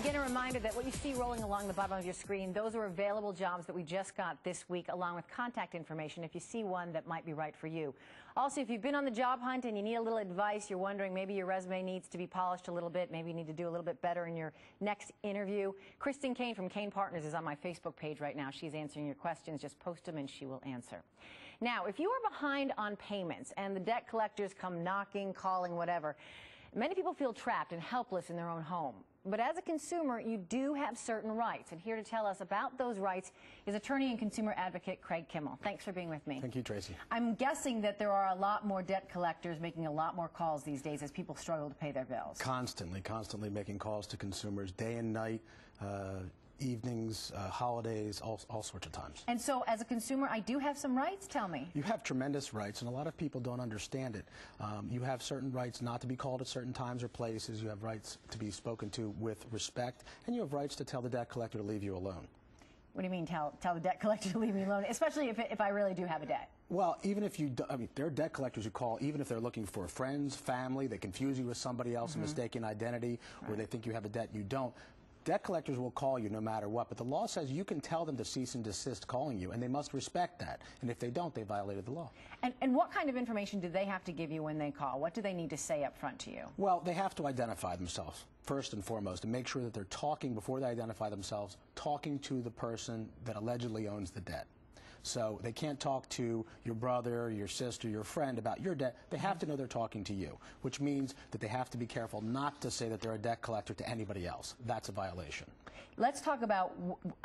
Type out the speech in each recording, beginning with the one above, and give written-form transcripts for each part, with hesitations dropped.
Again, a reminder that what you see rolling along the bottom of your screen, those are available jobs that we just got this week, along with contact information if you see one that might be right for you. Also, if you've been on the job hunt and you need a little advice, you're wondering maybe your resume needs to be polished a little bit, maybe you need to do a little bit better in your next interview, Kristen Kane from Kane Partners is on my Facebook page right now. She's answering your questions. Just post them and she will answer. Now, if you are behind on payments and the debt collectors come knocking, calling, whatever, many people feel trapped and helpless in their own home. But as a consumer, you do have certain rights. And here to tell us about those rights is attorney and consumer advocate Craig Kimmel. Thanks for being with me. Thank you, Tracy. I'm guessing that there are a lot more debt collectors making a lot more calls these days as people struggle to pay their bills. Constantly making calls to consumers day and night, evenings, holidays, all sorts of times. And so as a consumer, I do have some rights? Tell me. You have tremendous rights, and a lot of people don't understand it. You have certain rights not to be called at certain times or places. You have rights to be spoken to with respect, and you have rights to tell the debt collector to leave you alone. What do you mean tell the debt collector to leave me alone, especially if I really do have a debt? Well, even if you do, there are debt collectors who call even if they're looking for friends, family, they confuse you with somebody else, a mistaken identity, or they think you have a debt you don't. Debt collectors will call you no matter what, but the law says you can tell them to cease and desist calling you, and they must respect that. And if they don't, they violated the law. And what kind of information do they have to give you when they call? What do they need to say up front to you? Well, they have to identify themselves, first and foremost, and make sure that they're talking, before they identify themselves, talking to the person that allegedly owns the debt. So they can't talk to your brother, your sister, your friend about your debt. They have to know they're talking to you, which means that they have to be careful not to say that they're a debt collector to anybody else. That's a violation. Let's talk about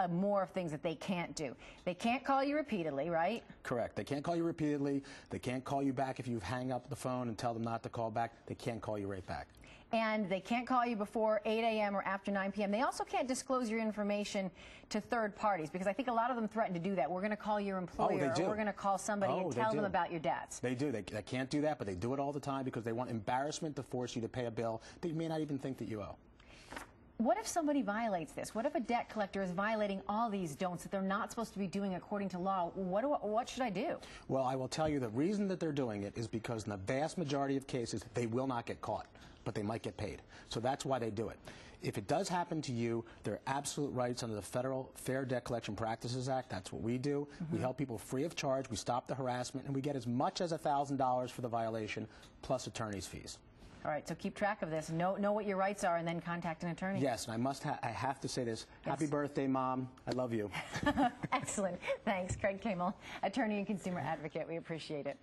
more of things that they can't do. They can't call you repeatedly, right? Correct. They can't call you repeatedly. They can't call you back if you hang up the phone and tell them not to call back. They can't call you right back. And they can't call you before 8 a.m. or after 9 p.m. They also can't disclose your information to third parties, because I think a lot of them threaten to do that. We're going to call your employer, or we're going to call somebody and tell them about your debts. They do. They can't do that, but they do it all the time because they want embarrassment to force you to pay a bill that you may not even think that you owe. What if somebody violates this? What if a debt collector is violating all these don'ts that they're not supposed to be doing according to law? What should I do? Well, I will tell you the reason that they're doing it is because in the vast majority of cases, they will not get caught, but they might get paid. So that's why they do it. If it does happen to you, there are absolute rights under the Federal Fair Debt Collection Practices Act. That's what we do. We help people free of charge. We stop the harassment, and we get as much as $1,000 for the violation, plus attorney's fees. All right, so keep track of this. Know what your rights are, and then contact an attorney. Yes, and I have to say this. Yes. Happy birthday, Mom. I love you. Excellent. Thanks, Craig Kimmel, attorney and consumer advocate. We appreciate it.